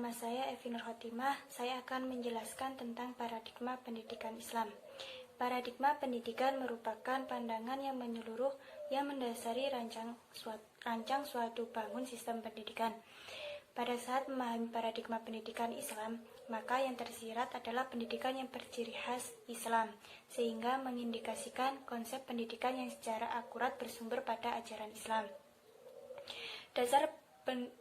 Nama saya Evi Nur Khotimah. Saya akan menjelaskan tentang paradigma pendidikan Islam. Paradigma pendidikan merupakan pandangan yang menyeluruh yang mendasari rancang suatu bangun sistem pendidikan. Pada saat memahami paradigma pendidikan Islam, maka yang tersirat adalah pendidikan yang berciri khas Islam, sehingga mengindikasikan konsep pendidikan yang secara akurat bersumber pada ajaran Islam. Dasar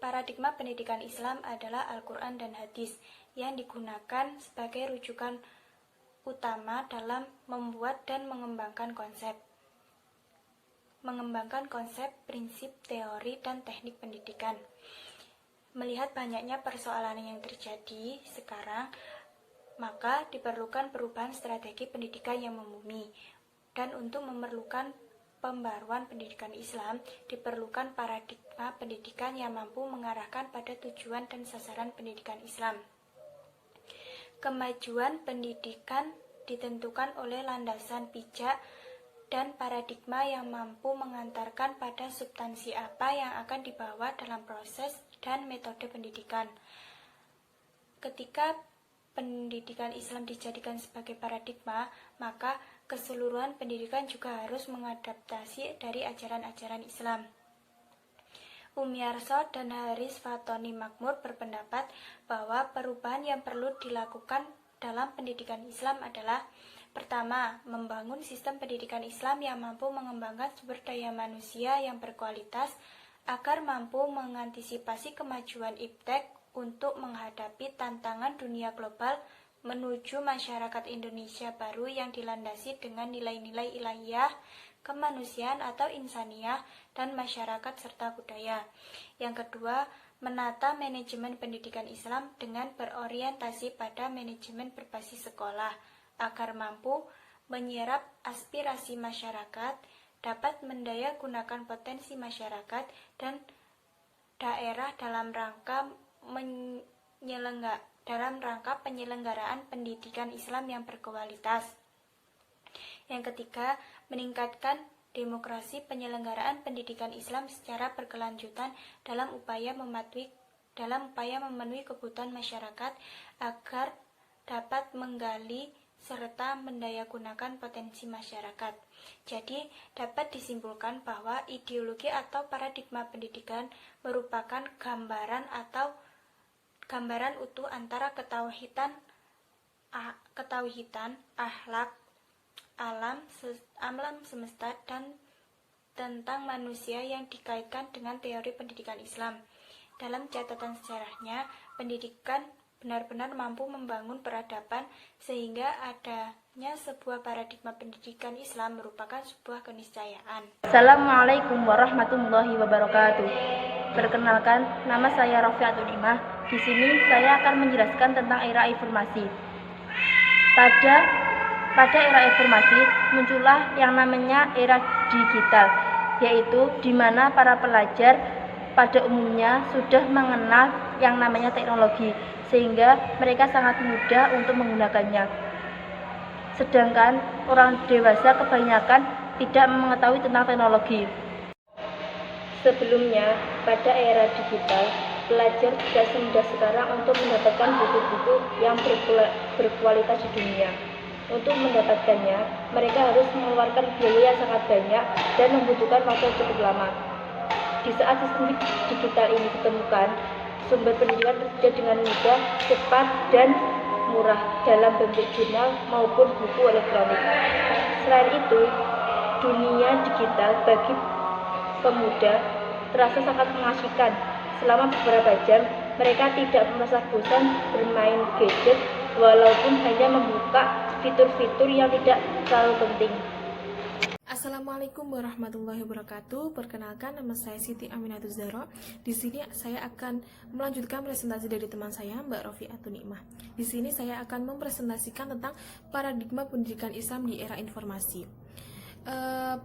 paradigma pendidikan Islam adalah Al-Quran dan Hadis yang digunakan sebagai rujukan utama dalam membuat dan mengembangkan konsep, prinsip, teori, dan teknik pendidikan. Melihat banyaknya persoalan yang terjadi sekarang, maka diperlukan perubahan strategi pendidikan yang membumi. Dan untuk memerlukan pembaruan pendidikan Islam, diperlukan paradigma pendidikan yang mampu mengarahkan pada tujuan dan sasaran pendidikan Islam. Kemajuan pendidikan ditentukan oleh landasan pijak dan paradigma yang mampu mengantarkan pada substansi apa yang akan dibawa dalam proses dan metode pendidikan. Ketika pendidikan Islam dijadikan sebagai paradigma, maka keseluruhan pendidikan juga harus mengadaptasi dari ajaran-ajaran Islam. Umyarso dan Haris Fatoni Makmur berpendapat bahwa perubahan yang perlu dilakukan dalam pendidikan Islam adalah: pertama, membangun sistem pendidikan Islam yang mampu mengembangkan sumber daya manusia yang berkualitas agar mampu mengantisipasi kemajuan iptek untuk menghadapi tantangan dunia global menuju masyarakat Indonesia baru yang dilandasi dengan nilai-nilai ilahiyah, kemanusiaan atau insaniyah, dan masyarakat serta budaya. Yang kedua, menata manajemen pendidikan Islam dengan berorientasi pada manajemen berbasis sekolah agar mampu menyerap aspirasi masyarakat, dapat mendayagunakan potensi masyarakat dan daerah dalam rangka penyelenggaraan pendidikan Islam yang berkualitas. Yang ketiga, meningkatkan demokrasi penyelenggaraan pendidikan Islam secara berkelanjutan dalam upaya memenuhi kebutuhan masyarakat agar dapat menggali serta mendayagunakan potensi masyarakat. Jadi, dapat disimpulkan bahwa ideologi atau paradigma pendidikan merupakan gambaran utuh antara ketauhidan, akhlak, alam semesta, dan tentang manusia yang dikaitkan dengan teori pendidikan Islam. Dalam catatan sejarahnya, pendidikan benar-benar mampu membangun peradaban sehingga adanya sebuah paradigma pendidikan Islam merupakan sebuah keniscayaan. Assalamualaikum warahmatullahi wabarakatuh. Perkenalkan, nama saya Rofiatul Imah. Di sini saya akan menjelaskan tentang era informasi. Pada era informasi muncullah yang namanya era digital, yaitu di mana para pelajar pada umumnya sudah mengenal yang namanya teknologi, sehingga mereka sangat mudah untuk menggunakannya. Sedangkan orang dewasa kebanyakan tidak mengetahui tentang teknologi. Sebelumnya, pada era digital, pelajar tidak semudah sekarang untuk mendapatkan buku-buku yang berkualitas di dunia. Untuk mendapatkannya, mereka harus mengeluarkan biaya yang sangat banyak dan membutuhkan waktu yang cukup lama. Di saat sistem digital ini ditemukan, sumber pendidikan tersedia dengan mudah, cepat, dan murah dalam bentuk jurnal maupun buku elektronik. Selain itu, dunia digital bagi pemuda terasa sangat mengasyikan. Selama beberapa jam, mereka tidak merasa bosan bermain gadget walaupun hanya membuka fitur-fitur yang tidak terlalu penting. Assalamualaikum warahmatullahi wabarakatuh. Perkenalkan, nama saya Siti Aminatul Zahra. Di sini saya akan melanjutkan presentasi dari teman saya, Mbak Rofiatul Nikmah. Di sini saya akan mempresentasikan tentang paradigma pendidikan Islam di era informasi.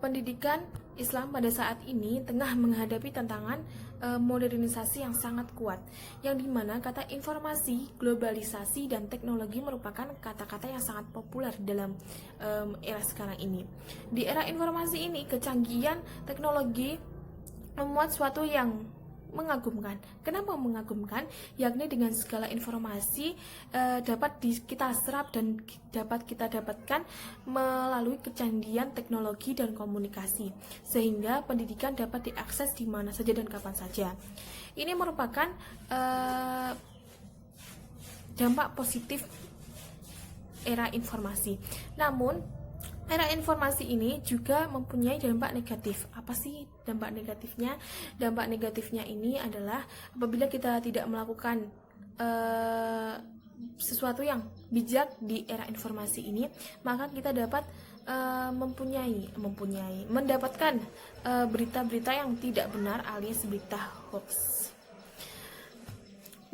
Pendidikan Islam pada saat ini tengah menghadapi tantangan modernisasi yang sangat kuat, yang dimana kata informasi, globalisasi, dan teknologi merupakan kata-kata yang sangat populer dalam era sekarang ini. Di era informasi ini, kecanggihan teknologi membuat suatu yang mengagumkan. Kenapa mengagumkan? Yakni dengan segala informasi dapat kita serap dan dapat kita dapatkan melalui kecanggihan teknologi dan komunikasi, sehingga pendidikan dapat diakses di mana saja dan kapan saja. Ini merupakan dampak positif era informasi. Namun era informasi ini juga mempunyai dampak negatif. Apa sih dampak negatifnya? Dampak negatifnya ini adalah apabila kita tidak melakukan sesuatu yang bijak di era informasi ini, maka kita dapat mendapatkan berita-berita yang tidak benar alias berita hoax.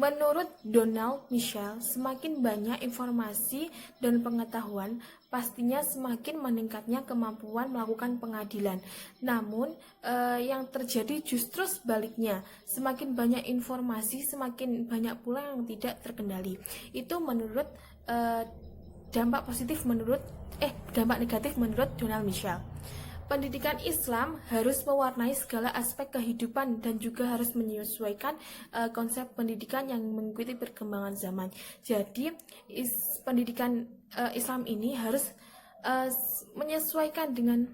Menurut Donald Michel, semakin banyak informasi dan pengetahuan, pastinya semakin meningkatnya kemampuan melakukan pengadilan. Namun, yang terjadi justru sebaliknya. Semakin banyak informasi, semakin banyak pula yang tidak terkendali. Itu menurut dampak negatif menurut Donald Michel. Pendidikan Islam harus mewarnai segala aspek kehidupan dan juga harus menyesuaikan konsep pendidikan yang mengikuti perkembangan zaman. Jadi, pendidikan Islam ini harus menyesuaikan dengan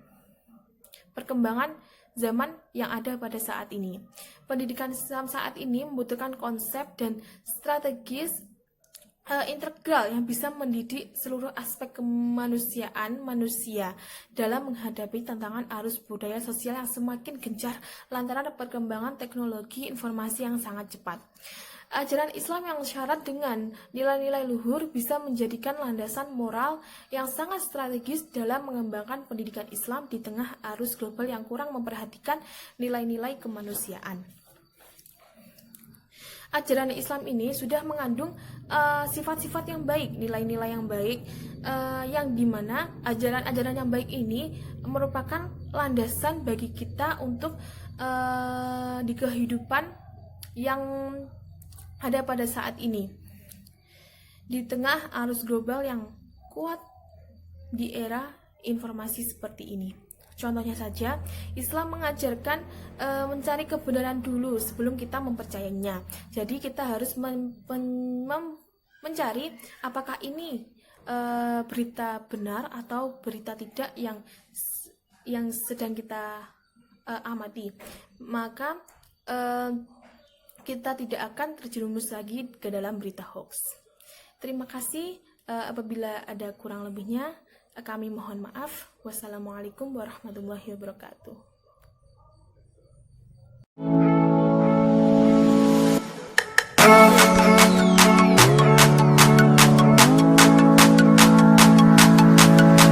perkembangan zaman yang ada pada saat ini. Pendidikan Islam saat ini membutuhkan konsep dan strategis integral yang bisa mendidik seluruh aspek kemanusiaan manusia dalam menghadapi tantangan arus budaya sosial yang semakin gencar lantaran perkembangan teknologi informasi yang sangat cepat. Ajaran Islam yang syarat dengan nilai-nilai luhur bisa menjadikan landasan moral yang sangat strategis dalam mengembangkan pendidikan Islam di tengah arus global yang kurang memperhatikan nilai-nilai kemanusiaan. Ajaran Islam ini sudah mengandung sifat-sifat yang baik, nilai-nilai yang baik, yang dimana ajaran-ajaran yang baik ini merupakan landasan bagi kita untuk di kehidupan yang ada pada saat ini. Di tengah arus global yang kuat di era informasi seperti ini. Contohnya saja, Islam mengajarkan mencari kebenaran dulu sebelum kita mempercayainya. Jadi kita harus mencari apakah ini berita benar atau berita tidak yang sedang kita amati. Maka kita tidak akan terjerumus lagi ke dalam berita hoax. Terima kasih. Apabila ada kurang lebihnya, kami mohon maaf. Wassalamualaikum warahmatullahi wabarakatuh.